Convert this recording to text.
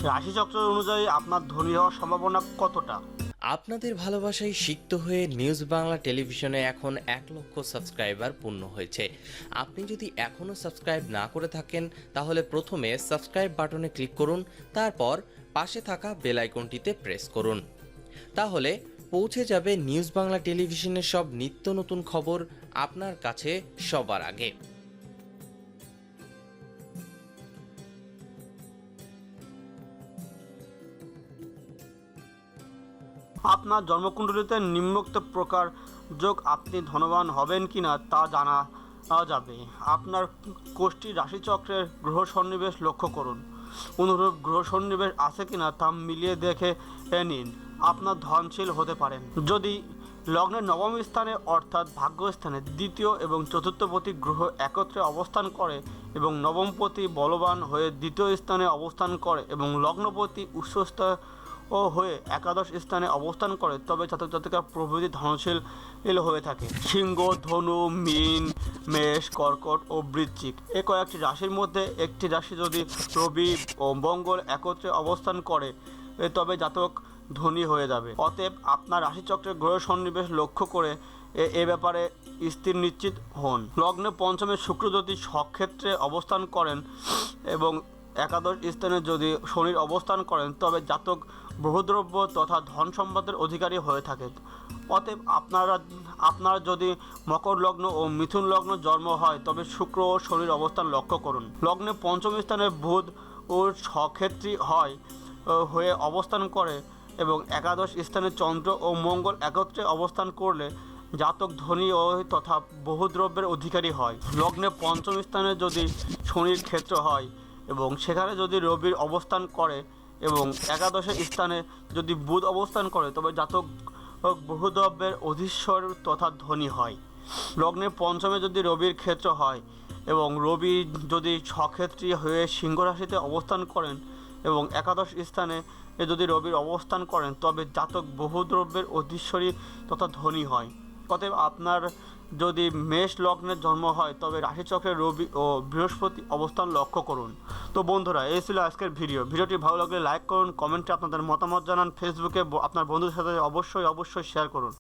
রাশিচক্র অনুযায়ী আপনার ধনী হওয়ার সম্ভাবনা কতটা? আপনাদের ভালোবাসায় সিক্ত হয়ে নিউজ বাংলা টেলিভিশনে এখন 1,00,000 সাবস্ক্রাইবার পূর্ণ হয়েছে। আপনি যদি এখনও সাবস্ক্রাইব না করে থাকেন তাহলে প্রথমে সাবস্ক্রাইব বাটনে ক্লিক করুন, তারপর পাশে থাকা বেল আইকনটিতে প্রেস করুন। তাহলে পৌঁছে যাবে নিউজ বাংলা টেলিভিশনের সব নিত্য নতুন খবর আপনার কাছে সবার আগে। আপনার জন্মকুণ্ডলিতে নিম্নোক্ত প্রকার যোগ আপনি ধনবান হবেন কিনা তা জানা যাবে। আপনার কোষ্ঠী রাশিচক্রের গ্রহ সন্নিবেশ লক্ষ্য করুন। অনুরূপ গ্রহ সন্নিবেশ আছে কিনা তা মিলিয়ে দেখে নিন, আপনার ধনশীল হতে পারেন। যদি লগ্নের নবম স্থানে অর্থাৎ ভাগ্যস্থানে দ্বিতীয় এবং চতুর্থপতি গ্রহ একত্রে অবস্থান করে এবং নবমপতি বলবান হয়ে দ্বিতীয় স্থানে অবস্থান করে এবং লগ্নপতি উচ্চস্থ ও হয়ে একাদশ স্থানে অবস্থান করে, তবে জাতক জাতিকা প্রভৃতি ধনশীল হয়ে থাকে। সিংহ, ধনু, মীন, মেষ, কর্কট ও বৃশ্চিক এ কয়েকটি রাশির মধ্যে একটি রাশি যদি রবি ও মঙ্গল একত্রে অবস্থান করে তবে জাতক ধনী হয়ে যাবে। অতএব আপনার রাশিচক্রের গ্রহ সন্নিবেশ লক্ষ্য করে এ ব্যাপারে স্থির নিশ্চিত হন। লগ্নে পঞ্চমে শুক্র যদি স্বক্ষেত্রে অবস্থান করেন এবং একাদশ স্থানে যদি শনির অবস্থান করেন তবে জাতক বহুদ্রব্য তথা ধন সম্পদের অধিকারী হয়ে থাকে। অতএব আপনারা যদি মকর লগ্ন ও মিথুন লগ্ন জন্ম হয় তবে শুক্র ও শনির অবস্থান লক্ষ্য করুন। লগ্নে পঞ্চম স্থানে বুধ ও স্বক্ষেত্রী হয়ে অবস্থান করে এবং একাদশ স্থানে চন্দ্র ও মঙ্গল একত্রে অবস্থান করলে জাতক ধনী ও তথা বহুদ্রব্যের অধিকারী হয়। লগ্নে পঞ্চম স্থানে যদি শনির ক্ষেত্র হয় এবং সেখানে যদি রবির অবস্থান করে এবং একাদশের স্থানে যদি বুধ অবস্থান করে তবে জাতক বহুদ্রব্যের অধীশ্বর তথা ধনী হয়। লগ্নে পঞ্চমে যদি রবির ক্ষেত্র হয় এবং রবি যদি স্বক্ষেত্রী হয়ে সিংহ রাশিতে অবস্থান করেন এবং একাদশ স্থানে যদি রবির অবস্থান করেন তবে জাতক বহুদ্রব্যের অধীশ্বরী তথা ধনী হয়। অতএব আপনার যদি মেষ লগ্নের জন্ম হয় তবে রাশিচক্রে রবি ও বৃহস্পতি অবস্থান লক্ষ্য করুন। তো বন্ধুরা, এই ছিল আজকের ভিডিওটি ভালো লাগলে লাইক করুন, কমেন্টে আপনাদের মতামত জানান, ফেসবুকে আপনার বন্ধুদের সাথে অবশ্যই শেয়ার করুন।